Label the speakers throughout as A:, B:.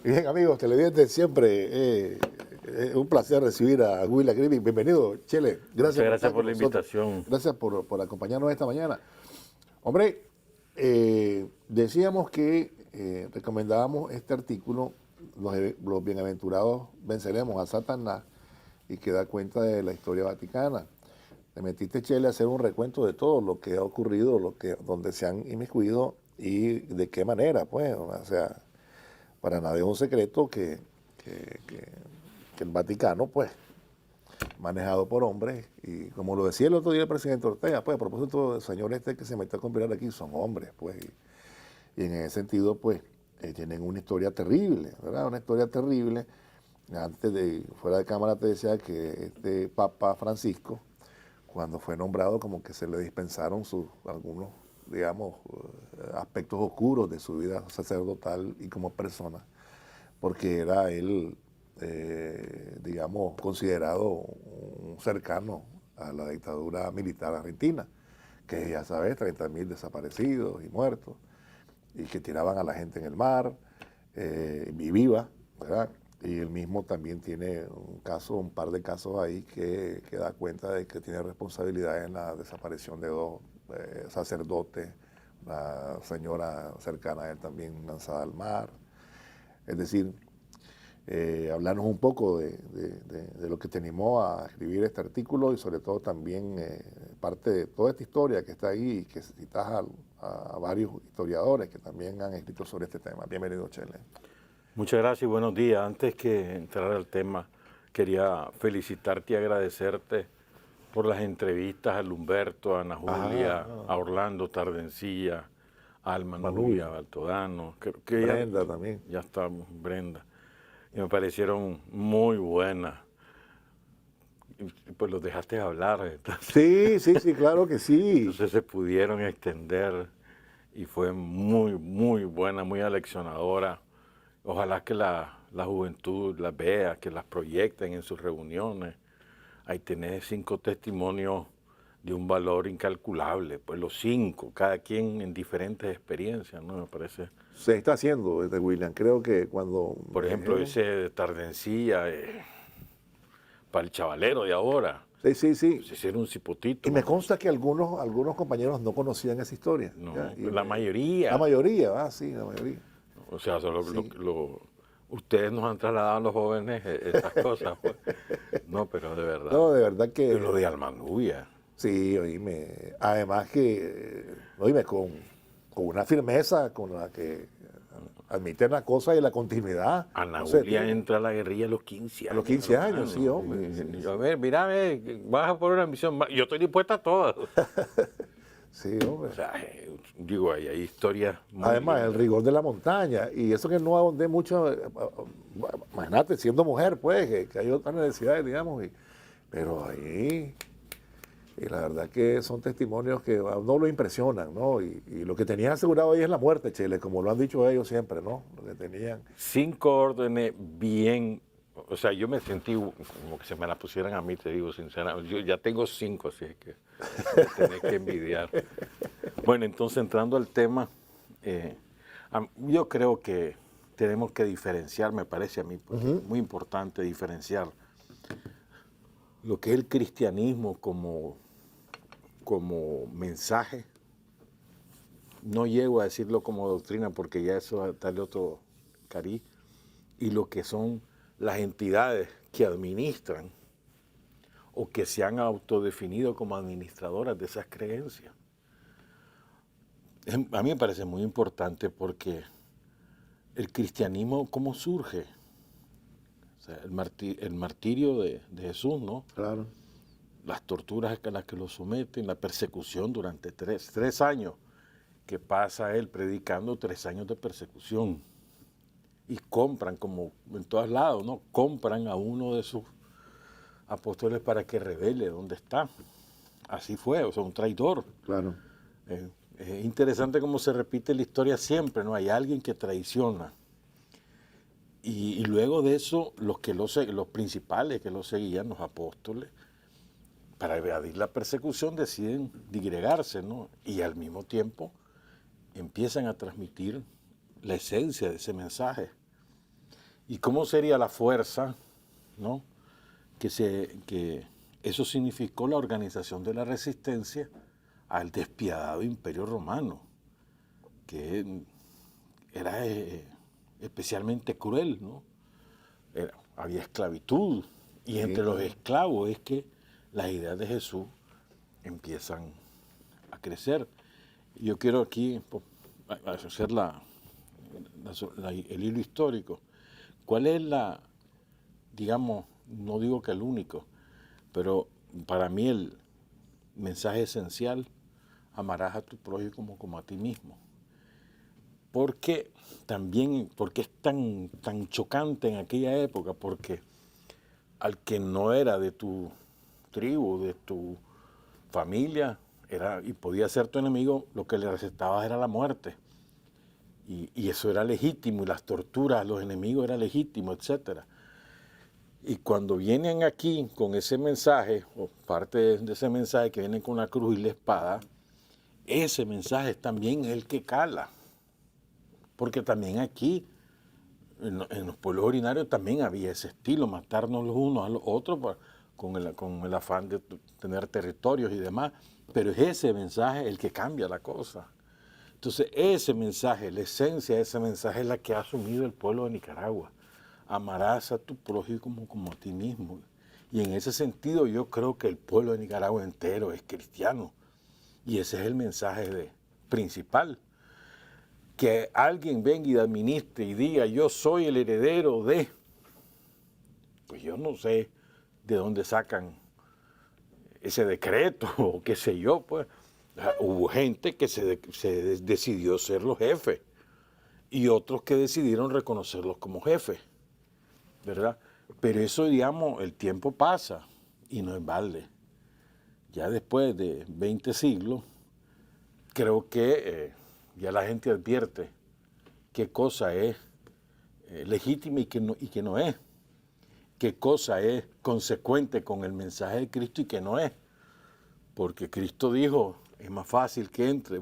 A: Bien, amigos televidentes, siempre es un placer recibir a William Griffin. Bienvenido, Chele.
B: Muchas
A: Gracias por
B: gracias
A: estar
B: por
A: con
B: la
A: nosotros.
B: invitación.
A: Gracias por acompañarnos esta mañana. Hombre, decíamos que recomendábamos este artículo, los bienaventurados venceremos a Satanás, y que da cuenta de la historia vaticana. Le metiste, Chele, a hacer un recuento de todo lo que ha ocurrido, donde se han inmiscuido y de qué manera, pues, o sea, para nadie es un secreto que- que- que el Vaticano, pues, manejado por hombres, y como lo decía el otro día el presidente Ortega, pues, a propósito del señor este que se metió a conspirar aquí, son hombres, pues, y en ese sentido, pues, tienen una historia terrible, ¿verdad? Una historia terrible. Antes de, fuera de cámara te decía que este Papa Francisco, cuando fue nombrado, como que se le dispensaron algunos, digamos, aspectos oscuros de su vida sacerdotal y como persona, porque era él, digamos, considerado un cercano a la dictadura militar argentina, que ya sabes, 30.000 desaparecidos y muertos, y que tiraban a la gente en el mar, y viva, ¿verdad? Y él mismo también tiene un par de casos ahí que da cuenta de que tiene responsabilidad en la desaparición de dos sacerdotes, una señora cercana a él también lanzada al mar. Es decir, hablarnos un poco de lo que te animó a escribir este artículo y sobre todo también parte de toda esta historia que está ahí y que citas a varios historiadores que también han escrito sobre este tema. Bienvenido, Chele.
B: Muchas gracias y buenos días. Antes que entrar al tema, quería felicitarte y agradecerte por las entrevistas a Humberto, a Ana Julia, a Orlando Tardencilla, a Alma Nubia,
A: Manubia,
B: a Baltodano, que
A: Brenda también.
B: ya estamos, Brenda, y me parecieron muy buenas. Y pues los dejaste hablar,
A: Sí, sí, sí, claro que sí.
B: entonces se pudieron extender y fue muy, muy buena, muy aleccionadora. Ojalá que la juventud las vea, que las proyecten en sus reuniones. Ahí tenés 5 testimonios de un valor incalculable, pues los 5, cada quien en diferentes experiencias, ¿no? Me parece.
A: Se está haciendo, William. Creo que cuando
B: Por
A: me
B: ejemplo,
A: dijeron.
B: ese de Tardencilla, para el chavalero de ahora,
A: Sí, sí, sí.
B: pues ese era un cipotito,
A: Y me
B: ¿no?
A: consta que algunos compañeros no conocían esa historia. ¿Ya?
B: No,
A: Y
B: la
A: la
B: mayoría.
A: mayoría, sí, la mayoría.
B: O sea,
A: Sí.
B: ustedes nos han trasladado a los jóvenes esas cosas, pues. No, pero de verdad.
A: No, de verdad
B: Y lo
A: que
B: de Almanubia.
A: sí, oíme. Además que, oíme, con una firmeza con la que admiten la cosa y la continuidad.
B: Ana
A: No se
B: Julia
A: detienen.
B: entra a la guerrilla a los 15
A: A los
B: años,
A: 15 años, sí,
B: hermano.
A: hombre. Sí,
B: Y
A: sí.
B: a ver, mira, vas a poner una misión. Yo estoy dispuesta a todas.
A: Sí, hombre.
B: O sea, digo, hay historias muy
A: Además, el
B: lindas.
A: rigor de la montaña. Y eso que no ahondé mucho, imagínate, siendo mujer, pues, que hay otras necesidades, digamos. Pero ahí, y la verdad que son testimonios que a uno lo impresionan, ¿no? Y lo que tenían asegurado ahí es la muerte, Chile, como lo han dicho ellos siempre, ¿no? Lo que tenían.
B: 5 órdenes bien. O sea, yo me sentí como que se me las pusieran a mí, te digo sinceramente. Yo ya tengo 5, así es que me tenés que envidiar. Bueno, entonces entrando al tema, yo creo que tenemos que diferenciar, me parece a mí, pues, es muy importante diferenciar lo que es el cristianismo como mensaje. No llego a decirlo como doctrina porque ya eso es darle otro cariz. Y lo que son las entidades que administran o que se han autodefinido como administradoras de esas creencias. A mí me parece muy importante porque el cristianismo, ¿cómo surge? O sea, el martirio de Jesús, ¿no?
A: Claro.
B: Las torturas a las que lo someten, la persecución durante tres años, que pasa él predicando 3 años de persecución. Y compran, como en todos lados, ¿no? Compran a uno de sus apóstoles para que revele dónde está. Así fue, o sea, un traidor.
A: Claro.
B: Es interesante cómo se repite la historia siempre, ¿no? Hay alguien que traiciona. Y luego de eso, los principales que lo seguían, los apóstoles, para evadir la persecución deciden digregarse, ¿no? Y al mismo tiempo empiezan a transmitir la esencia de ese mensaje. ¿Y cómo sería la fuerza, ¿no? Que eso significó la organización de la resistencia al despiadado Imperio Romano, que era especialmente cruel, ¿no? Había esclavitud, y entre los esclavos es que las ideas de Jesús empiezan a crecer. Yo quiero aquí hacer el hilo histórico. ¿Cuál es digamos, no digo que el único, pero para mí el mensaje esencial: amarás a tu prójimo como a ti mismo? Porque es tan chocante en aquella época, porque al que no era de tu tribu, de tu familia, y podía ser tu enemigo, lo que le recetabas era la muerte. Y eso era legítimo, y las torturas a los enemigos era legítimo, etc. Y cuando vienen aquí con ese mensaje, o parte de ese mensaje que vienen con la cruz y la espada, ese mensaje también es el que cala. Porque también aquí, en los pueblos originarios, también había ese estilo: matarnos los unos a los otros con el afán de tener territorios y demás. Pero es ese mensaje el que cambia la cosa. Entonces, ese mensaje, la esencia de ese mensaje, es la que ha asumido el pueblo de Nicaragua. Amarás a tu prójimo como a ti mismo. Y en ese sentido, yo creo que el pueblo de Nicaragua entero es cristiano. Y ese es el mensaje principal. Que alguien venga y administre y diga: yo soy el heredero de... Pues yo no sé de dónde sacan ese decreto o qué sé yo, pues. O sea, hubo gente que decidió ser los jefes y otros que decidieron reconocerlos como jefes, ¿verdad? Pero eso, digamos, el tiempo pasa y no es balde. Ya después de 20 siglos, creo que ya la gente advierte qué cosa es legítima y qué no es, qué cosa es consecuente con el mensaje de Cristo y qué no es. Porque Cristo dijo: es más fácil que entre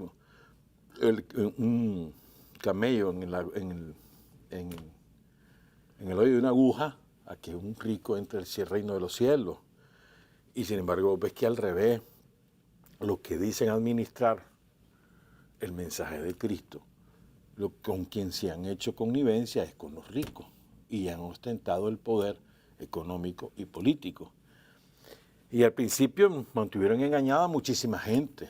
B: un camello en el hoyo de una aguja a que un rico entre el reino de los cielos. Y sin embargo, ves que al revés, los que dicen administrar el mensaje de Cristo, con quien se han hecho connivencia es con los ricos, y han ostentado el poder económico y político. Y al principio mantuvieron engañada a muchísima gente,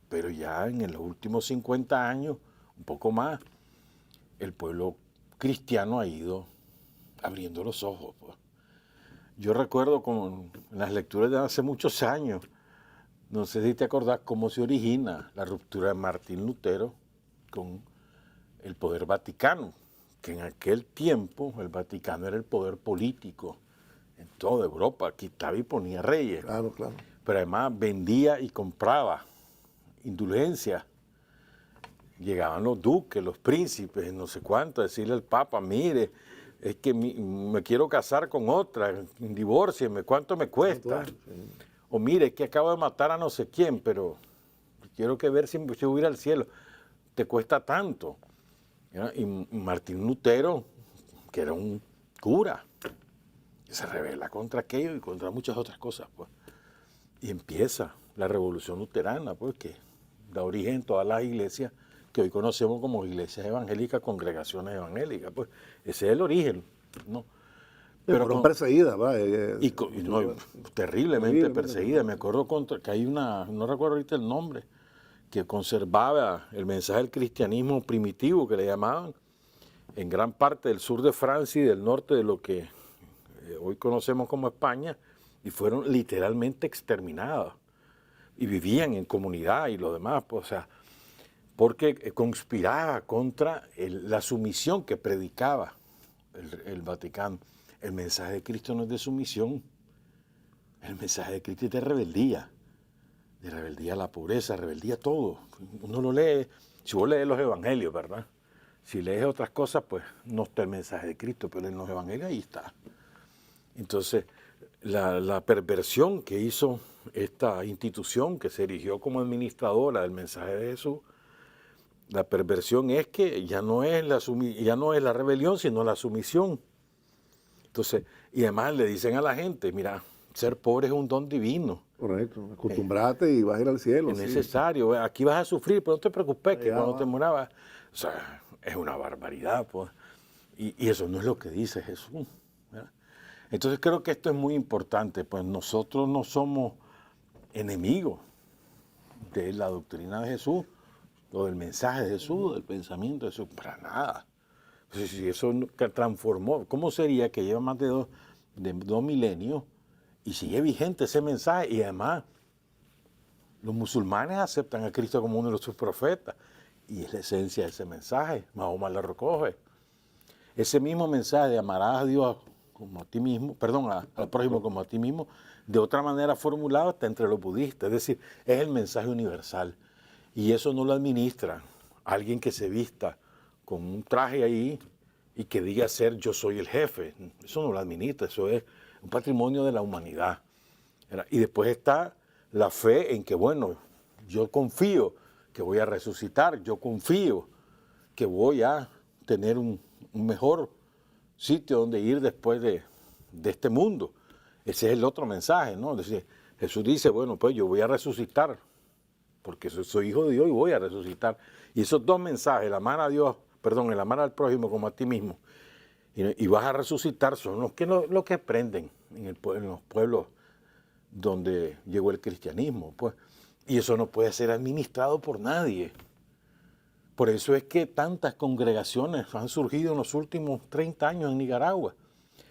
B: pero ya en los últimos 50 años, un poco más, el pueblo cristiano ha ido abriendo los ojos, pues. Yo recuerdo en las lecturas de hace muchos años, no sé si te acordás cómo se origina la ruptura de Martín Lutero con el poder vaticano, que en aquel tiempo el Vaticano era el poder político en toda Europa, quitaba y ponía reyes.
A: Claro, claro.
B: Pero además vendía y compraba indulgencias. Llegaban los duques, los príncipes, no sé cuánto, a decirle al Papa: mire, es que me quiero casar con otra, divórcieme, ¿cuánto me cuesta? Sí. O mire, es que acabo de matar a no sé quién, pero quiero ver si voy a ir al cielo. Te cuesta tanto. ¿Ya? Y Martín Lutero, que era un cura, se rebela contra aquello y contra muchas otras cosas, pues. Y empieza la revolución luterana, pues, que da origen a todas las iglesias que hoy conocemos como iglesias evangélicas, congregaciones evangélicas, pues. Ese es el origen, ¿no?
A: Pero fueron perseguidas, ¿va?
B: Terriblemente perseguidas. Me acuerdo que hay no recuerdo ahorita el nombre, que conservaba el mensaje del cristianismo primitivo, que le llamaban, en gran parte del sur de Francia y del norte de lo que hoy conocemos como España, y fueron literalmente exterminados. Y vivían en comunidad y lo demás, pues, o sea, porque conspiraba contra la sumisión que predicaba el Vaticano. El mensaje de Cristo no es de sumisión. El mensaje de Cristo es de rebeldía a la pobreza, rebeldía a todo. Uno lo lee, si vos lees los evangelios, ¿verdad? Si lees otras cosas, pues no está el mensaje de Cristo, pero en los evangelios ahí está. Entonces, la perversión que hizo esta institución que se erigió como administradora del mensaje de Jesús La perversión es que ya no es ya no es la rebelión, sino la sumisión. Entonces, y además le dicen a la gente, mira, ser pobre es un don divino.
A: Correcto. Acostumbrate y vas a ir al cielo.
B: Es
A: Sí.
B: necesario. Aquí vas a sufrir, pero no te preocupes, que
A: Allá
B: cuando
A: va.
B: te mueras, o sea, es una barbaridad, pues. Y eso no es lo que dice Jesús, ¿verdad? Entonces creo que esto es muy importante, pues nosotros no somos enemigos de la doctrina de Jesús, o del mensaje de Jesús, del pensamiento de Jesús, para nada. Si eso transformó, ¿cómo sería que lleva más de dos milenios y sigue vigente ese mensaje? Y además, los musulmanes aceptan a Cristo como uno de sus profetas, y es la esencia de ese mensaje. Mahoma lo recoge. Ese mismo mensaje de amarás a Dios como a ti mismo, perdón, al prójimo como a ti mismo, de otra manera formulado está entre los budistas. Es decir, es el mensaje universal. Y eso no lo administra alguien que se vista con un traje ahí y que diga ser yo soy el jefe. Eso no lo administra, eso es un patrimonio de la humanidad. Y después está la fe en que, bueno, yo confío que voy a resucitar, yo confío que voy a tener un mejor sitio donde ir después de este mundo. Ese es el otro mensaje, ¿no? Es decir, Jesús dice, bueno, pues yo voy a resucitar, porque soy hijo de Dios y voy a resucitar. Y esos dos mensajes, el amar a Dios, perdón, el amar al prójimo como a ti mismo, y vas a resucitar, son los que aprenden en los pueblos donde llegó el cristianismo, pues. Y eso no puede ser administrado por nadie. Por eso es que tantas congregaciones han surgido en los últimos 30 años en Nicaragua.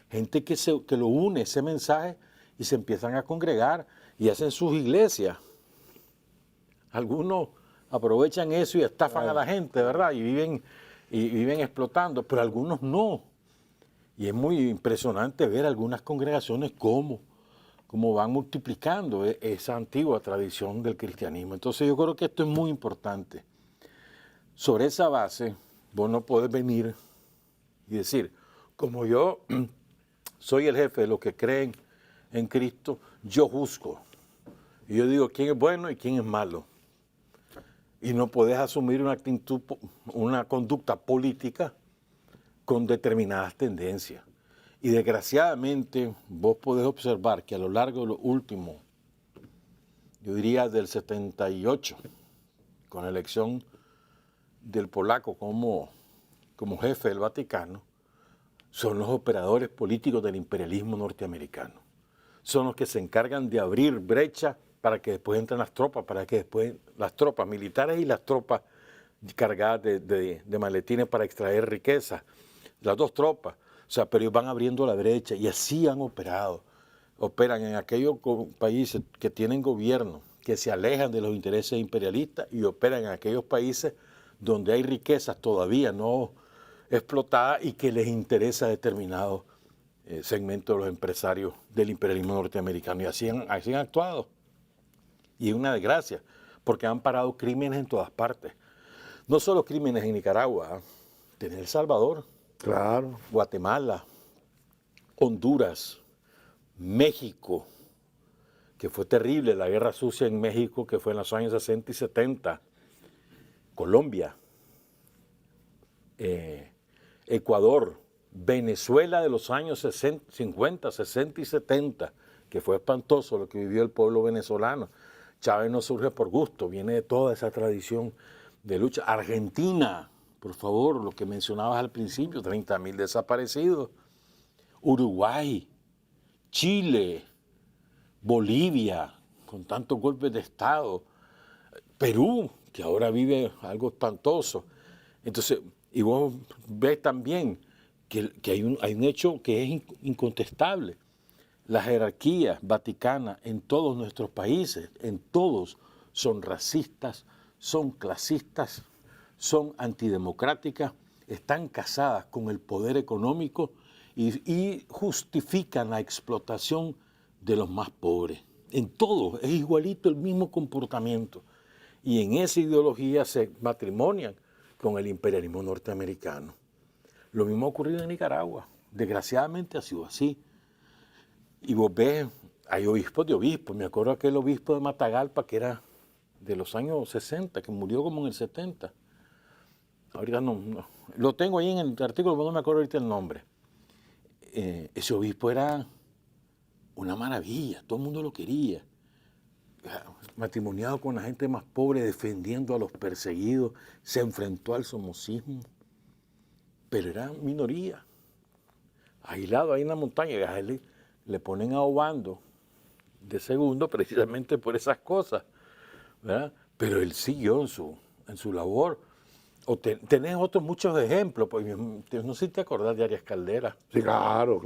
B: Gente que lo une ese mensaje y se empiezan a congregar y hacen sus iglesias. Algunos aprovechan eso y estafan a la gente, ¿verdad? Y viven explotando, pero algunos no. Y es muy impresionante ver algunas congregaciones cómo van multiplicando esa antigua tradición del cristianismo. Entonces yo creo que esto es muy importante. Sobre esa base, vos no podés venir y decir, como yo soy el jefe de los que creen en Cristo, yo juzgo. Y yo digo quién es bueno y quién es malo. Y no podés asumir una conducta política con determinadas tendencias. Y desgraciadamente vos podés observar que a lo largo de los últimos, yo diría del 78, con la elección del polaco como jefe del Vaticano, son los operadores políticos del imperialismo norteamericano. Son los que se encargan de abrir brecha para que después entren las tropas, para que después las tropas militares y las tropas cargadas de maletines para extraer riqueza. Las dos tropas. O sea, pero ellos van abriendo la brecha y así han operado. Operan en aquellos países que tienen gobierno, que se alejan de los intereses imperialistas, y operan en aquellos países donde hay riquezas todavía no explotadas y que les interesa determinado segmento de los empresarios del imperialismo norteamericano. Y así han actuado. Y es una desgracia, porque han parado crímenes en todas partes. No solo crímenes en Nicaragua, en El Salvador,
A: Claro.
B: Guatemala, Honduras, México, que fue terrible la guerra sucia en México, que fue en los años 60 y 70, Colombia, Ecuador, Venezuela de los años 50, 60 y 70, que fue espantoso lo que vivió el pueblo venezolano. Chávez no surge por gusto, viene de toda esa tradición de lucha. Argentina, por favor, lo que mencionabas al principio, 30.000 desaparecidos. Uruguay, Chile, Bolivia, con tantos golpes de Estado. Perú, que ahora vive algo espantoso. Entonces, y vos ves también que hay un hecho que es incontestable. La jerarquía vaticana en todos nuestros países, en todos, son racistas, son clasistas, son antidemocráticas, están casadas con el poder económico y justifican la explotación de los más pobres. En todo es igualito el mismo comportamiento. Y en esa ideología se matrimonian con el imperialismo norteamericano. Lo mismo ha ocurrido en Nicaragua. Desgraciadamente ha sido así. Y vos ves, hay obispos de obispos. Me acuerdo aquel obispo de Matagalpa que era de los años 60, que murió como en el 70. ahorita no, lo tengo ahí en el artículo, pero no me acuerdo ahorita el nombre. Ese obispo era una maravilla, todo el mundo lo quería. Matrimoniado con la gente más pobre, defendiendo a los perseguidos, se enfrentó al somocismo, pero era minoría. Aislado ahí en la montaña, y a él le ponen a Obando de segundo precisamente por esas cosas, ¿verdad? Pero él siguió en su labor. Tenés otros muchos ejemplos, pues, no sé si te acordás de Arias Caldera.
A: Sí, claro.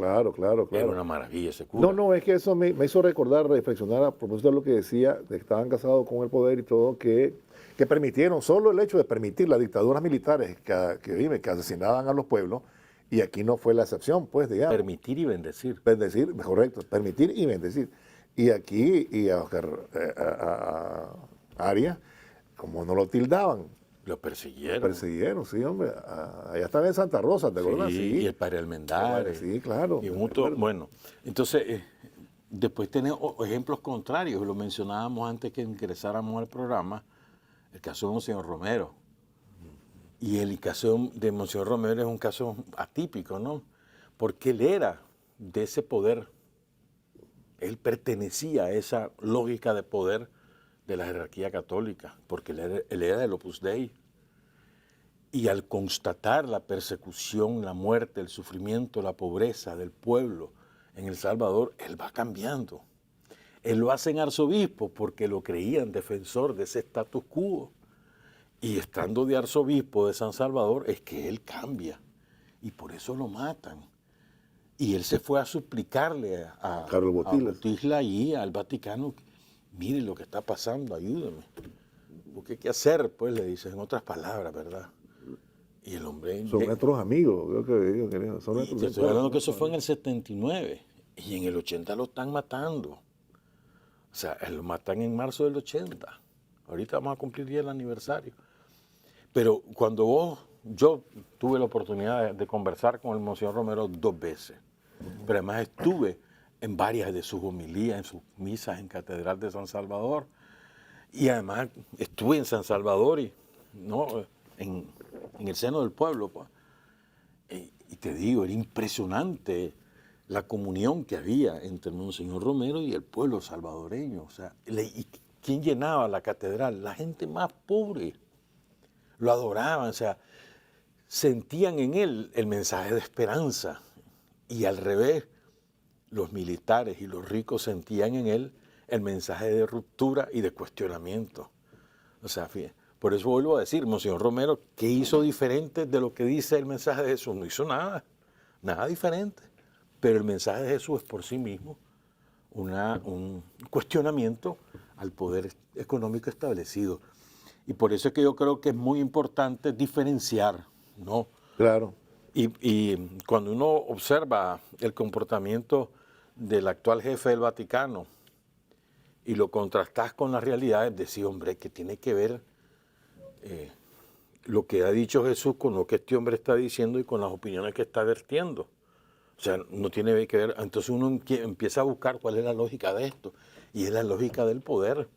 B: Era una maravilla ese cura.
A: No, es que eso me hizo recordar, reflexionar a propósito de lo que decía, de que estaban casados con el poder y todo, que permitieron, solo el hecho de permitir las dictaduras militares que asesinaban a los pueblos, y aquí no fue la excepción, pues, digamos.
B: Permitir y bendecir.
A: Bendecir, correcto, permitir y bendecir. Y aquí, y a Oscar Arias, como no lo tildaban.
B: Lo persiguieron.
A: Persiguieron, sí, hombre. Allá estaba en Santa Rosa, ¿te acuerdas?
B: Sí, y el padre Almendares.
A: Sí, claro.
B: Y bueno, entonces, después tenemos ejemplos contrarios. Lo mencionábamos antes que ingresáramos al programa, el caso de Monseñor Romero. Y el caso de Monseñor Romero es un caso atípico, ¿no? Porque él era de ese poder, él pertenecía a esa lógica de poder de la jerarquía católica, porque él era del Opus Dei. Y al constatar la persecución, la muerte, el sufrimiento, la pobreza del pueblo en El Salvador, él va cambiando. Él lo hace en arzobispo porque lo creían defensor de ese status quo. Y estando de arzobispo de San Salvador es que él cambia. Y por eso lo matan. Y él se fue a suplicarle a
A: Carlos
B: Botila y al Vaticano, mire lo que está pasando, ayúdame. Porque qué hacer, pues le dicen en otras palabras, ¿verdad? Y el hombre...
A: Son nuestros amigos, son nuestros.
B: Te estoy hablando que eso fue en el 79 y en el 80 lo están matando. O sea, lo matan en marzo del 80. Ahorita vamos a cumplir ya el aniversario. Pero cuando yo tuve la oportunidad de conversar con el Monseñor Romero 2 veces, pero además estuve en varias de sus homilías, en sus misas en Catedral de San Salvador, y además estuve en San Salvador y no en el seno del pueblo, pues. Y te digo, era impresionante la comunión que había entre el Monseñor Romero y el pueblo salvadoreño. O sea, ¿y quién llenaba la catedral? La gente más pobre. Lo adoraban, o sea, sentían en él el mensaje de esperanza. Y al revés, los militares y los ricos sentían en él el mensaje de ruptura y de cuestionamiento. O sea, fíjate, por eso vuelvo a decir, Monseñor Romero, ¿qué hizo diferente de lo que dice el mensaje de Jesús? No hizo nada, nada diferente. Pero el mensaje de Jesús es por sí mismo un cuestionamiento al poder económico establecido. Y por eso es que yo creo que es muy importante diferenciar, ¿no?
A: Claro.
B: Y cuando uno observa el comportamiento del actual jefe del Vaticano y lo contrastas con la realidad, es decir, hombre, que tiene que ver lo que ha dicho Jesús con lo que este hombre está diciendo y con las opiniones que está vertiendo. O sea, no tiene que ver. Entonces uno empieza a buscar cuál es la lógica de esto. Y es la lógica del poder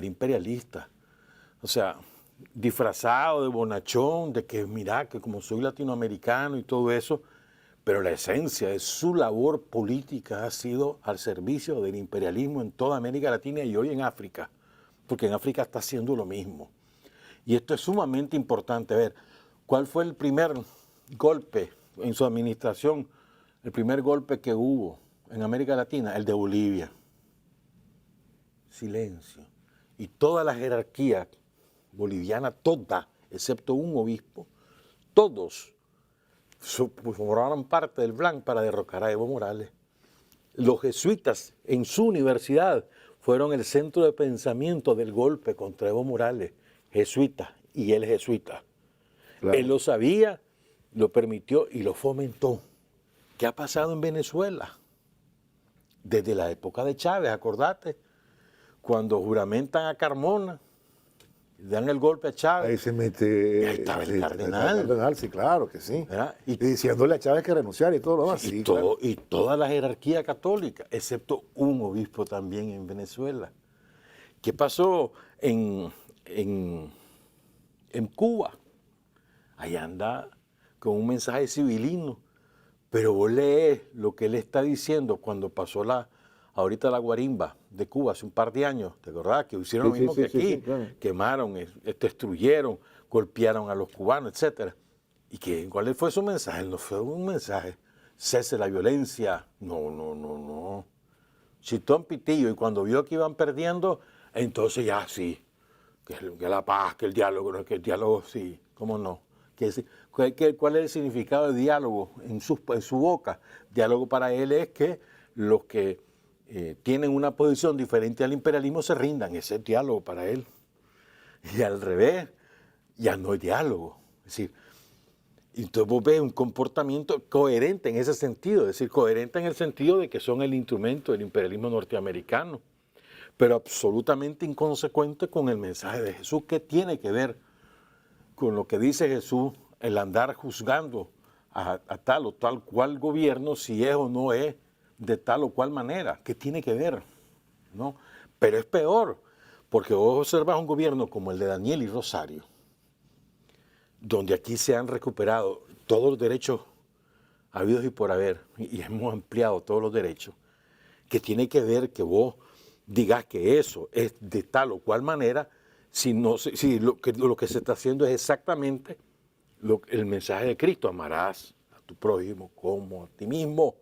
B: imperialista. O sea, disfrazado de bonachón, de que mira, que como soy latinoamericano y todo eso, pero la esencia de su labor política ha sido al servicio del imperialismo en toda América Latina y hoy en África, porque en África está haciendo lo mismo. Y esto es sumamente importante. Ver, ¿cuál fue el primer golpe en su administración? El primer golpe que hubo en América Latina, el de Bolivia. Silencio. Y toda la jerarquía boliviana, toda, excepto un obispo, todos formaron parte del plan para derrocar a Evo Morales. Los jesuitas en su universidad fueron el centro de pensamiento del golpe contra Evo Morales. Jesuita, y él jesuita. Claro. Él lo sabía, lo permitió y lo fomentó. ¿Qué ha pasado en Venezuela? Desde la época de Chávez, acordate, cuando juramentan a Carmona, dan el golpe a Chávez.
A: Ahí se mete.
B: Y ahí estaba el cardenal.
A: El cardenal, sí, claro que sí. Y diciéndole a Chávez que renunciara y todo lo demás.
B: Sí, claro. Y toda la jerarquía católica, excepto un obispo también en Venezuela. ¿Qué pasó en Cuba? ahí anda con un mensaje civilino. Pero vos lees lo que él está diciendo cuando pasó ahorita la guarimba de Cuba hace un par de años, ¿te acordás? Que hicieron lo mismo que aquí,
A: claro.
B: quemaron, destruyeron, golpearon a los cubanos, etcétera. ¿Cuál fue su mensaje? No fue un mensaje, cese la violencia, no. Citó un pitillo y cuando vio que iban perdiendo, entonces ya sí, que la paz, que el diálogo sí, ¿cómo no? ¿Cuál es el significado de diálogo en su boca? Diálogo para él es que los que tienen una posición diferente al imperialismo se rindan, ese es diálogo para él. Y al revés, ya no hay diálogo. Es decir, entonces vos ves un comportamiento coherente en ese sentido, es decir, coherente en el sentido de que son el instrumento del imperialismo norteamericano, pero absolutamente inconsecuente con el mensaje de Jesús, que tiene que ver con lo que dice Jesús, el andar juzgando a tal o tal cual gobierno, si es o no es de tal o cual manera, ¿qué tiene que ver? ¿No? Pero es peor, porque vos observas un gobierno como el de Daniel y Rosario, donde aquí se han recuperado todos los derechos habidos y por haber, y hemos ampliado todos los derechos, que tiene que ver que vos digas que eso es de tal o cual manera, si lo que se está haciendo es exactamente el mensaje de Cristo: amarás a tu prójimo como a ti mismo.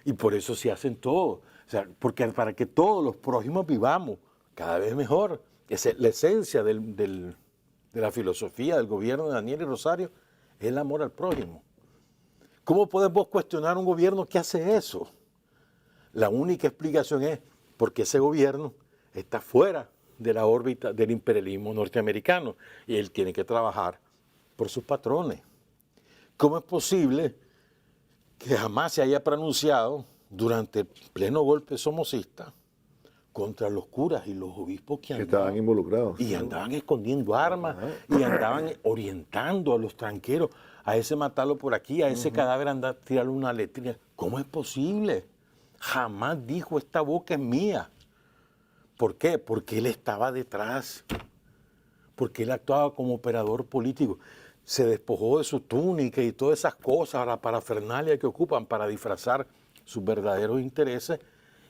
B: Y por eso se hacen todo. O sea, porque para que todos los prójimos vivamos cada vez mejor. Esa es la esencia de la filosofía del gobierno de Daniel y Rosario, es el amor al prójimo. ¿Cómo podés vos cuestionar un gobierno que hace eso? La única explicación es porque ese gobierno está fuera de la órbita del imperialismo norteamericano y él tiene que trabajar por sus patrones. ¿Cómo es posible que jamás se haya pronunciado durante el pleno golpe somocista contra los curas y los obispos que
A: estaban involucrados?
B: Y andaban escondiendo armas y andaban orientando a los tranqueros, a ese matarlo por aquí, a ese cadáver andar a tirarle una letrina? ¿Cómo es posible? Jamás dijo: esta boca es mía. ¿Por qué? Porque él estaba detrás, porque él actuaba como operador político. Se despojó de su túnica y todas esas cosas, la parafernalia que ocupan para disfrazar sus verdaderos intereses,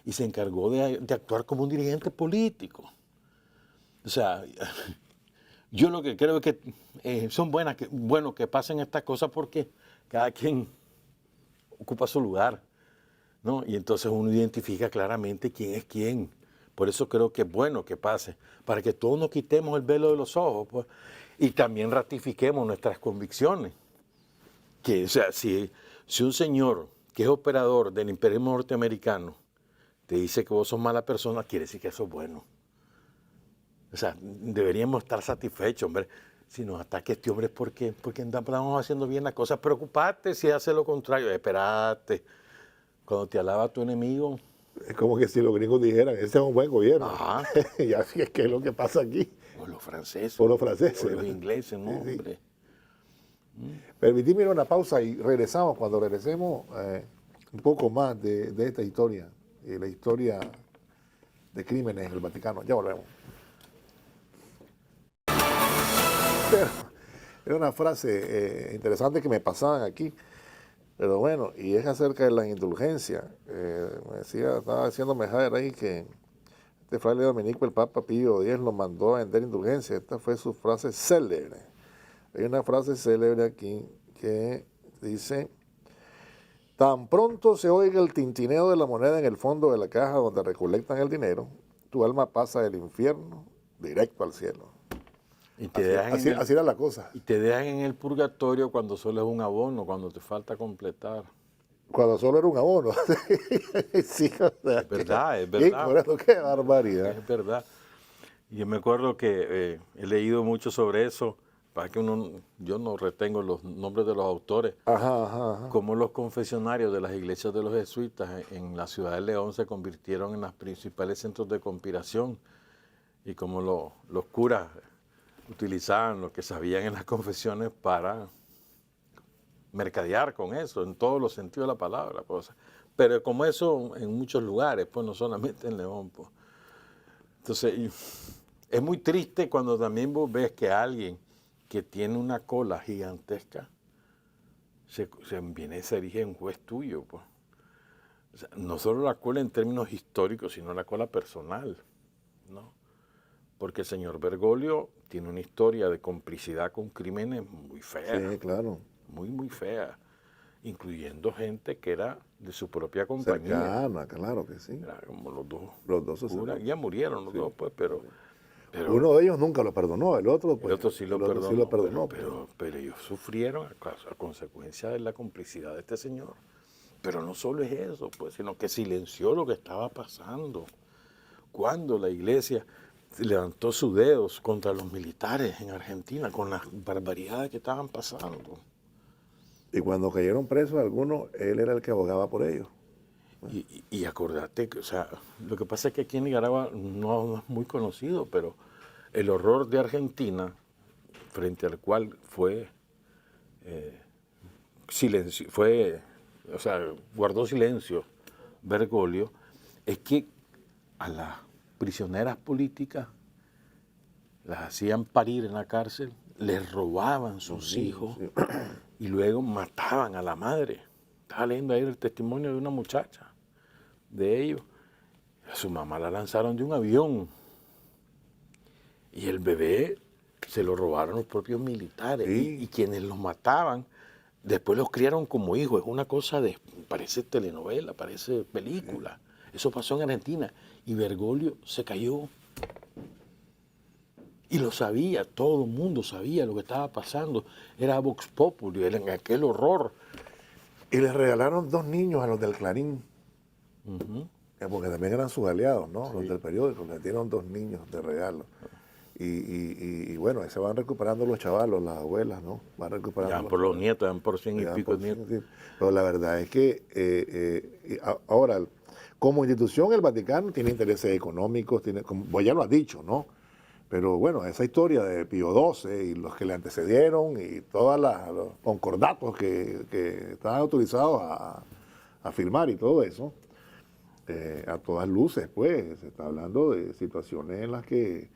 B: y se encargó de actuar como un dirigente político. O sea, yo lo que creo es que bueno que pasen estas cosas, porque cada quien ocupa su lugar, ¿no? Y entonces uno identifica claramente quién es quién. Por eso creo que es bueno que pase, para que todos nos quitemos el velo de los ojos, pues, y también ratifiquemos nuestras convicciones. O sea, si un señor que es operador del imperialismo norteamericano te dice que vos sos mala persona, quiere decir que eso es bueno. O sea, deberíamos estar satisfechos, hombre. Si nos ataque este hombre es porque estamos haciendo bien las cosas. Preocupate si hace lo contrario. Espérate. Cuando te alaba tu enemigo.
A: Es como que si los gringos dijeran: ese es un buen gobierno.
B: Ajá.
A: Y así es que es lo que pasa aquí.
B: O los franceses.
A: O los franceses.
B: O los ingleses, no,
A: Sí.
B: hombre.
A: Permitidme ir a una pausa y regresamos. Cuando regresemos, un poco más de esta historia, y la historia de crímenes en el Vaticano. Ya volvemos. Pero, era una frase interesante que me pasaban aquí, pero bueno, y es acerca de la indulgencia. Estaba diciéndome Javier ahí que este fraile dominico, el Papa Pío X, lo mandó a vender indulgencia. Esta fue su frase célebre. Hay una frase célebre aquí que dice: tan pronto se oiga el tintineo de la moneda en el fondo de la caja donde recolectan el dinero, tu alma pasa del infierno directo al cielo.
B: Y te
A: Así era la cosa.
B: Y te dejan en el purgatorio cuando solo es un abono, cuando te falta completar.
A: Cuando solo era un abono. Sí, o sea,
B: Es verdad, es
A: y
B: verdad.
A: por eso, qué barbaridad.
B: Es verdad. Y yo me acuerdo que he leído mucho sobre eso, para que yo no retengo los nombres de los autores,
A: Ajá.
B: cómo los confesionarios de las iglesias de los jesuitas en la ciudad de León se convirtieron en los principales centros de conspiración, y cómo los curas utilizaban lo que sabían en las confesiones para mercadear con eso, en todos los sentidos de la palabra. Pues. Pero como eso en muchos lugares, pues no solamente en León. Pues. Entonces, es muy triste cuando también vos ves que alguien que tiene una cola gigantesca se erige en juez tuyo, pues. O sea, no solo la cola en términos históricos, sino la cola personal, ¿no? Porque el señor Bergoglio tiene una historia de complicidad con crímenes muy fea.
A: Sí, claro.
B: Muy, muy fea. Incluyendo gente que era de su propia compañía.
A: Cercana, claro que sí.
B: Era como los dos.
A: Los dos sacerdotes.
B: Ya murieron los dos, pues, pero
A: uno de ellos nunca lo perdonó, el otro, pues,
B: el otro sí lo perdonó.
A: Sí lo perdonó,
B: pero ellos sufrieron a consecuencia de la complicidad de este señor. Pero no solo es eso, pues, sino que silenció lo que estaba pasando. Cuando la iglesia levantó sus dedos contra los militares en Argentina, con las barbaridades que estaban pasando.
A: Y cuando cayeron presos algunos, él era el que abogaba por ellos.
B: Y acordate que, o sea, lo que pasa es que aquí en Nicaragua no es muy conocido, pero el horror de Argentina, frente al cual guardó silencio Bergoglio, es que a las prisioneras políticas las hacían parir en la cárcel, les robaban sus hijos y luego mataban a la madre. Estaba leyendo ahí el testimonio de una muchacha de ellos. A su mamá la lanzaron de un avión y el bebé se lo robaron los propios militares y quienes los mataban después los criaron como hijos. Es una cosa parece telenovela, parece película. Eso pasó en Argentina y Bergoglio se cayó. Y lo sabía, todo el mundo sabía lo que estaba pasando. Era Vox Populi, era en aquel horror.
A: Y les regalaron 2 niños a los del Clarín, porque también eran sus aliados, ¿no? Sí. Los del periódico, les dieron 2 niños de regalo. Y bueno, se van recuperando los chavalos, las abuelas, ¿no? Van recuperando.
B: Ya por los nietos, dan por 100 y pico nietos.
A: Sí. Pero la verdad es que ahora, como institución, el Vaticano tiene intereses económicos, como ya lo has dicho, ¿no? Pero bueno, esa historia de Pío XII y los que le antecedieron y todos los concordatos que estaban autorizados a firmar y todo eso, a todas luces, pues, se está hablando de situaciones en las que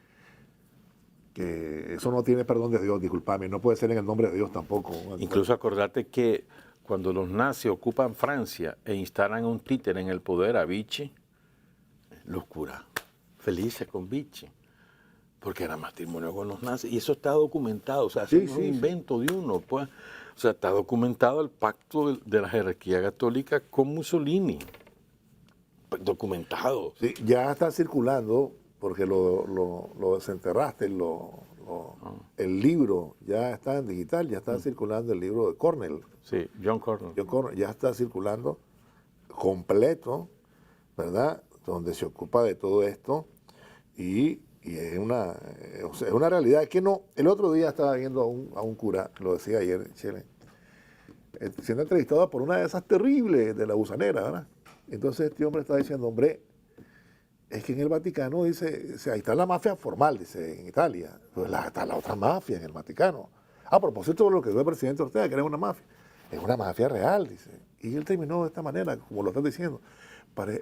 A: eso no tiene perdón de Dios, disculpame, no puede ser en el nombre de Dios tampoco.
B: Incluso acordate que cuando los nazis ocupan Francia e instalan un títere en el poder a Vichy, los curas felices con Vichy. Porque era matrimonio con los nazis. Y eso está documentado. O sea, eso no es un invento de uno. Pues. O sea, está documentado el pacto de la jerarquía católica con Mussolini. Documentado.
A: Sí, ya está circulando, porque lo desenterraste, el libro ya está en digital, ya está circulando el libro de Cornell.
B: Sí, John Cornell.
A: Ya está circulando completo, ¿verdad? Donde se ocupa de todo esto. Y es una realidad. Es que no, el otro día estaba viendo a un cura, lo decía ayer, Chele, siendo entrevistado por una de esas terribles de la gusanera, ¿verdad? Entonces este hombre está diciendo, hombre, es que en el Vaticano dice, ahí está la mafia formal, dice, en Italia, pues está la otra mafia en el Vaticano. A propósito de lo que dijo el presidente Ortega, que era una mafia. Es una mafia real, dice. Y él terminó de esta manera, como lo estás diciendo.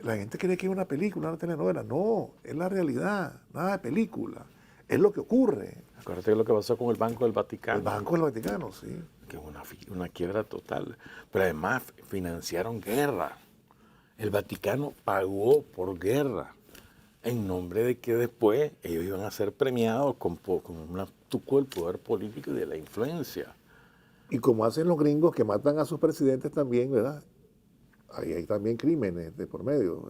A: La gente cree que es una película, una telenovela. No, es la realidad, nada de película. Es lo que ocurre.
B: Acuérdate de lo que pasó con el Banco del Vaticano.
A: El Banco del Vaticano, sí.
B: Que es una quiebra total. Pero además financiaron guerra. El Vaticano pagó por guerra en nombre de que después ellos iban a ser premiados con un tuco del poder político y de la influencia.
A: Y como hacen los gringos que matan a sus presidentes también, ¿verdad? Ahí hay también crímenes de por medio.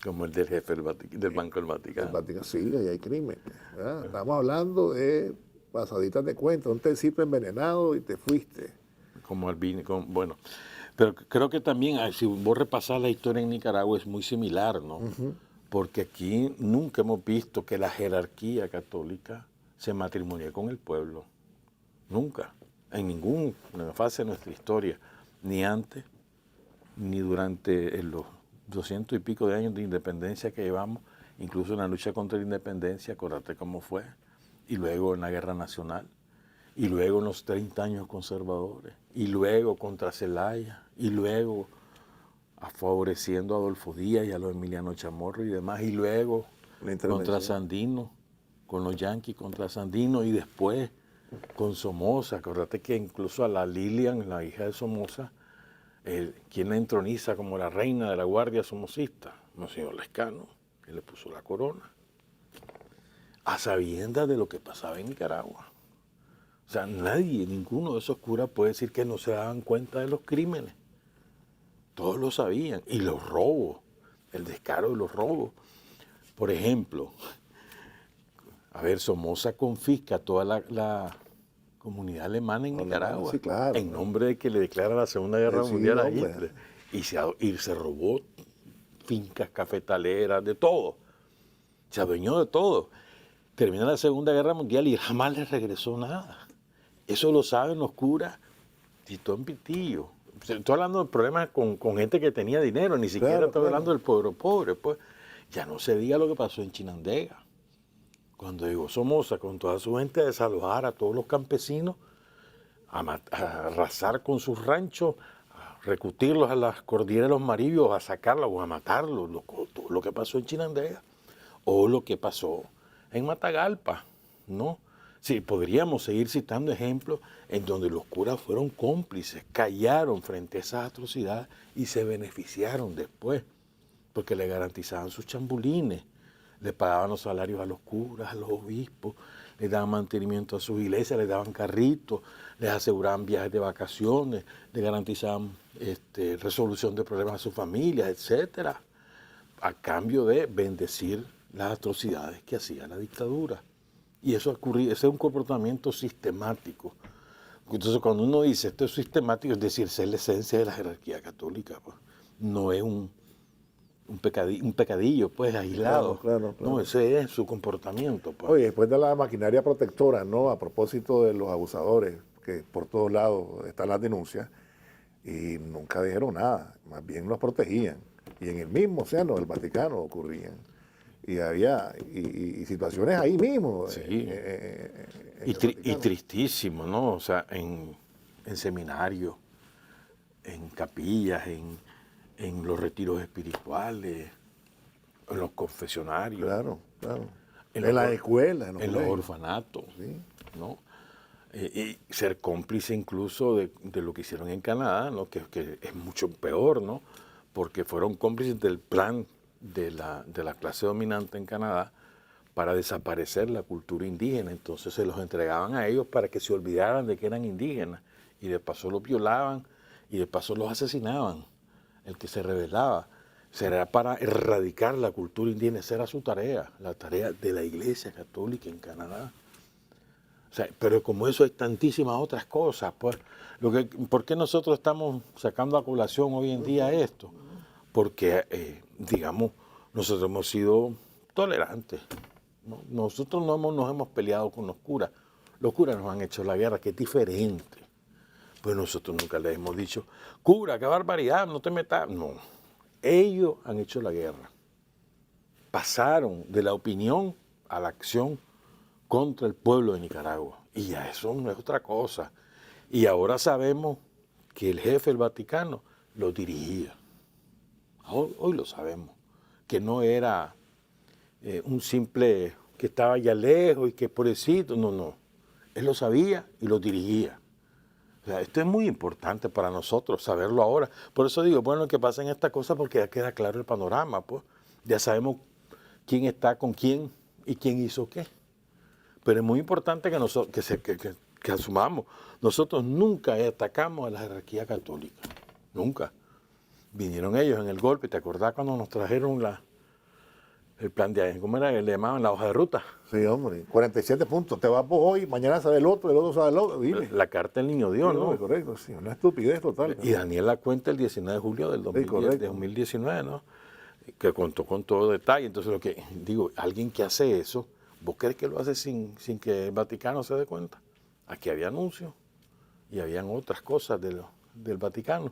B: Como el del jefe del Banco del Vaticano.
A: Sí, ahí hay crímenes. ¿Verdad? Estamos hablando de pasaditas de cuenta, un tecito envenenado y te fuiste.
B: Como Albini, bueno. Pero creo que también, si vos repasás la historia en Nicaragua, es muy similar, ¿no? Porque aquí nunca hemos visto que la jerarquía católica se matrimonie con el pueblo. Nunca. En ninguna fase de nuestra historia. Ni antes, ni durante los 200 y pico de años de independencia que llevamos, incluso en la lucha contra la independencia, acuérdate cómo fue, y luego en la Guerra Nacional, y luego en los 30 años conservadores, y luego contra Zelaya, y luego favoreciendo a Adolfo Díaz y a los Emiliano Chamorro y demás, y luego contra Sandino, con los Yankees contra Sandino y después con Somoza. Acuérdate que incluso a la Lilian, la hija de Somoza, quien la entroniza como la reina de la guardia somocista, Monseñor Lescano, que le puso la corona, a sabiendas de lo que pasaba en Nicaragua. O sea, nadie, ninguno de esos curas puede decir que no se daban cuenta de los crímenes. Todos lo sabían. Y los robos, el descaro de los robos. Por ejemplo, a ver, Somoza confisca toda la comunidad alemana en Nicaragua,
A: sí, claro,
B: en nombre de que le declara la Segunda Guerra
A: Sí,
B: Mundial a
A: hombre.
B: Hitler. Y se robó fincas cafetaleras, de todo. Se adueñó de todo. Termina la Segunda Guerra Mundial y jamás le regresó nada. Eso lo saben los curas Tito en Pitillo. Estoy hablando de problemas con gente que tenía dinero, ni siquiera
A: Claro,
B: estoy
A: claro.
B: hablando del pobre. Pues ya no se diga lo que pasó en Chinandega. Cuando llegó Somoza con toda su gente a desalojar a todos los campesinos, a arrasar con sus ranchos, a recutirlos a las cordilleras de los Maribios, a sacarlos o a matarlos, todo lo que pasó en Chinandega, o lo que pasó en Matagalpa, ¿no? Sí, podríamos seguir citando ejemplos en donde los curas fueron cómplices, callaron frente a esas atrocidades y se beneficiaron después, porque le garantizaban sus chambulines, le pagaban los salarios a los curas, a los obispos, les daban mantenimiento a sus iglesias, les daban carritos, les aseguraban viajes de vacaciones, les garantizaban resolución de problemas a sus familias, etcétera, a cambio de bendecir las atrocidades que hacía la dictadura. Y eso ocurría, ese es un comportamiento sistemático. Entonces, cuando uno dice esto es sistemático, es decir, esa es la esencia de la jerarquía católica, pues. No es un pecadillo, pues, aislado.
A: Claro.
B: No, ese es su comportamiento, pues.
A: Oye, después de la maquinaria protectora, ¿no? A propósito de los abusadores, que por todos lados están las denuncias, y nunca dijeron nada, más bien los protegían. Y en el mismo océano del Vaticano ocurrían. Y había y situaciones ahí mismo.
B: Sí.
A: En
B: Y
A: el Vaticano.
B: tristísimo, ¿no? O sea, en seminarios, en capillas, en los retiros espirituales, en los confesionarios,
A: Claro.
B: En
A: En
B: los
A: las escuelas, en los
B: en los
A: colegios.
B: orfanatos,
A: Sí.
B: ¿no? Y ser cómplice incluso de lo que hicieron en Canadá, ¿no? Que es mucho peor, ¿no? Porque fueron cómplices del plan de la clase dominante en Canadá para desaparecer la cultura indígena. Entonces se los entregaban a ellos para que se olvidaran de que eran indígenas y de paso los violaban y de paso los asesinaban, el que se rebelaba. Será para erradicar la cultura indígena, esa era su tarea, la tarea de la Iglesia Católica en Canadá. O sea, pero como eso hay tantísimas otras cosas, pues, ¿por qué nosotros estamos sacando a colación hoy en día esto? Porque, digamos, nosotros hemos sido tolerantes, ¿no? Nosotros no nos hemos peleado con los curas nos han hecho la guerra, que es diferente. Pues nosotros nunca les hemos dicho, cura, qué barbaridad, no te metas. No, ellos han hecho la guerra. Pasaron de la opinión a la acción contra el pueblo de Nicaragua. Y ya eso no es otra cosa. Y ahora sabemos que el jefe del Vaticano lo dirigía. Hoy lo sabemos. Que no era un simple que estaba allá lejos y que pobrecito. No. Él lo sabía y lo dirigía. O sea, esto es muy importante para nosotros saberlo ahora. Por eso digo, bueno, que pasen estas cosas porque ya queda claro el panorama, pues. Ya sabemos quién está con quién y quién hizo qué. Pero es muy importante que asumamos. Nosotros nunca atacamos a la jerarquía católica. Nunca. Vinieron ellos en el golpe. ¿Te acordás cuando nos trajeron el plan de, ¿cómo era? Le llamaban la hoja de ruta.
A: Sí, hombre. 47 puntos. Te vas vos hoy, mañana sabe el otro sabe el otro. Dime.
B: La carta del niño Dios,
A: Sí,
B: ¿no?
A: hombre, correcto, sí. Una estupidez total.
B: Y Daniel la cuenta el 19 de julio del 2019, ¿no? Que contó con todo detalle. Entonces, lo que digo, alguien que hace eso, ¿vos crees que lo hace sin que el Vaticano se dé cuenta? Aquí había anuncios y habían otras cosas del Vaticano,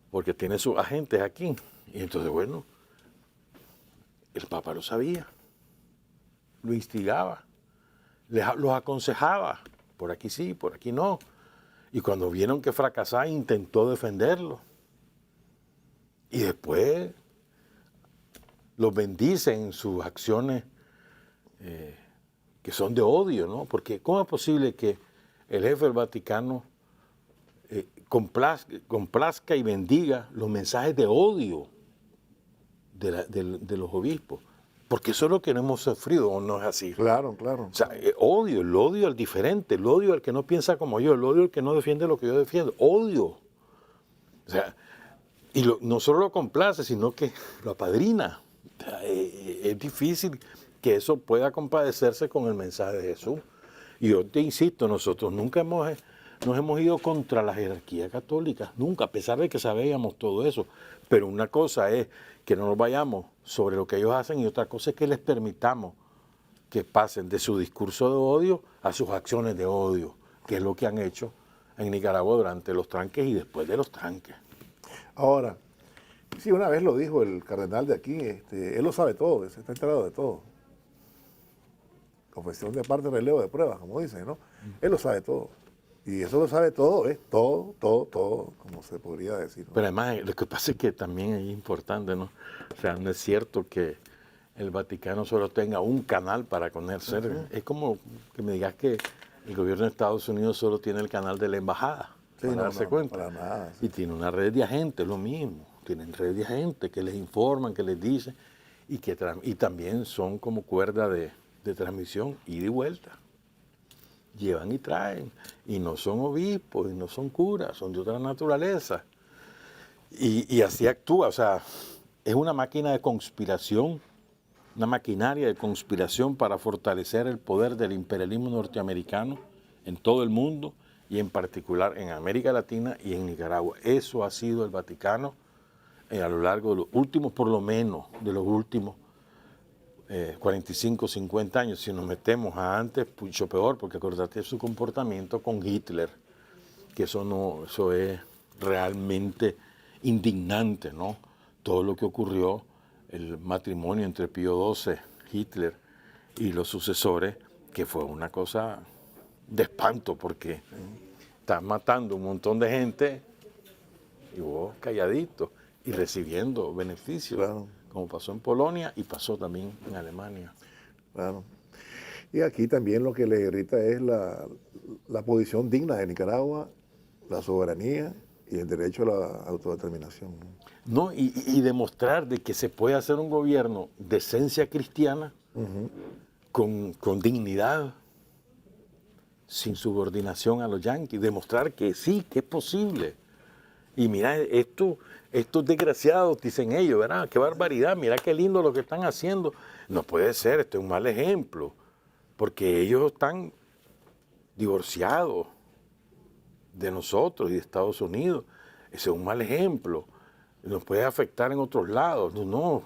B: porque tiene sus agentes aquí. Y entonces, bueno, el Papa lo sabía, lo instigaba, los aconsejaba, por aquí sí, por aquí no. Y cuando vieron que fracasaba, intentó defenderlo. Y después los bendice en sus acciones que son de odio, ¿no? Porque ¿cómo es posible que el jefe del Vaticano complazca y bendiga los mensajes de odio de los obispos? Porque eso es lo que no hemos sufrido, ¿o no es así?
A: Claro, claro.
B: O sea, odio, el odio al diferente, el odio al que no piensa como yo, el odio al que no defiende lo que yo defiendo, odio. O sea, y no solo lo complace, sino que lo apadrina. O sea, es difícil que eso pueda compadecerse con el mensaje de Jesús. Y yo te insisto, nosotros nunca nos hemos ido contra la jerarquía católica, nunca, a pesar de que sabíamos todo eso. Pero una cosa es que no nos vayamos sobre lo que ellos hacen y otra cosa es que les permitamos que pasen de su discurso de odio a sus acciones de odio, que es lo que han hecho en Nicaragua durante los tranques y después de los tranques.
A: Ahora, sí, una vez lo dijo el cardenal de aquí, él lo sabe todo, se está enterado de todo. Confesión de parte, relevo de pruebas, como dicen, ¿no? Él lo sabe todo. Y eso lo sabe todo, es todo, como se podría decir, ¿no?
B: Pero además, lo que pasa es que también es importante, ¿no? O sea, no es cierto que el Vaticano solo tenga un canal para conocer. Es como que me digas que el gobierno de Estados Unidos solo tiene el canal de la embajada,
A: Sí,
B: para darse cuenta.
A: para nada, sí.
B: Y tiene una red de agentes, lo mismo. Tienen red de agentes que les informan, que les dicen, y también son como cuerda de transmisión ida y vuelta. Llevan y traen, y no son obispos, y no son curas, son de otra naturaleza. Y así actúa, o sea, es una máquina de conspiración, una maquinaria de conspiración para fortalecer el poder del imperialismo norteamericano en todo el mundo y en particular en América Latina y en Nicaragua. Eso ha sido el Vaticano a lo largo de los últimos, por lo menos, de los últimos 45, 50 años. Si nos metemos a antes, mucho peor, porque acordate de su comportamiento con Hitler, que eso es realmente indignante, ¿no? Todo lo que ocurrió, el matrimonio entre Pío XII, Hitler y los sucesores, que fue una cosa de espanto, porque están matando un montón de gente y vos calladito y recibiendo beneficios,
A: Claro.
B: como pasó en Polonia y pasó también en Alemania.
A: Claro. Y aquí también lo que le irrita es la posición digna de Nicaragua, la soberanía y el derecho a la autodeterminación, ¿no?
B: No, y demostrar de que se puede hacer un gobierno de esencia cristiana, con dignidad, sin subordinación a los yanquis, demostrar que sí, que es posible. Y mira, estos desgraciados, dicen ellos, ¿verdad? Qué barbaridad, mira qué lindo lo que están haciendo. No puede ser, este es un mal ejemplo, porque ellos están divorciados de nosotros y de Estados Unidos. Ese es un mal ejemplo. Nos puede afectar en otros lados. No,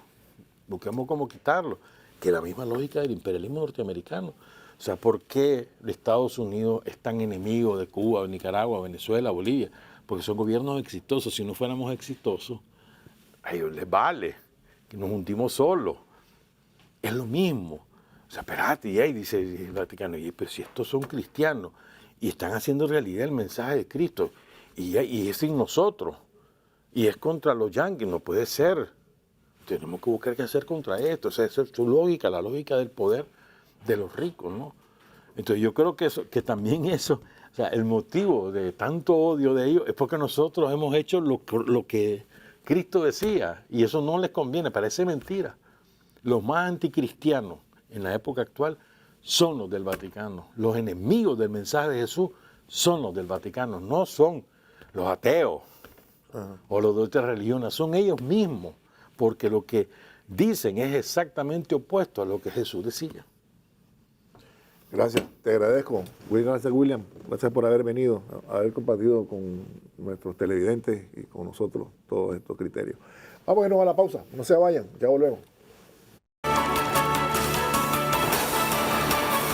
B: busquemos cómo quitarlo. Que es la misma lógica del imperialismo norteamericano. O sea, ¿por qué Estados Unidos es tan enemigo de Cuba, Nicaragua, Venezuela, Bolivia? Porque son gobiernos exitosos. Si no fuéramos exitosos, a ellos les vale que nos juntimos solos. Es lo mismo. O sea, espérate, y ahí dice el Vaticano, pero si estos son cristianos y están haciendo realidad el mensaje de Cristo, y es sin nosotros, y es contra los yanquis, no puede ser. Tenemos que buscar qué hacer contra esto. O sea, esa es su lógica, la lógica del poder de los ricos, ¿no? Entonces yo creo que también eso, o sea, el motivo de tanto odio de ellos es porque nosotros hemos hecho lo que Cristo decía, y eso no les conviene, parece mentira. Los más anticristianos en la época actual son los del Vaticano. Los enemigos del mensaje de Jesús son los del Vaticano, no son los ateos o los de otras religiones, son ellos mismos, porque lo que dicen es exactamente opuesto a lo que Jesús decía.
A: Gracias, te agradezco. Gracias, William. Gracias por haber venido, haber compartido con nuestros televidentes y con nosotros todos estos criterios. Vamos a irnos a la pausa, no se vayan, ya volvemos.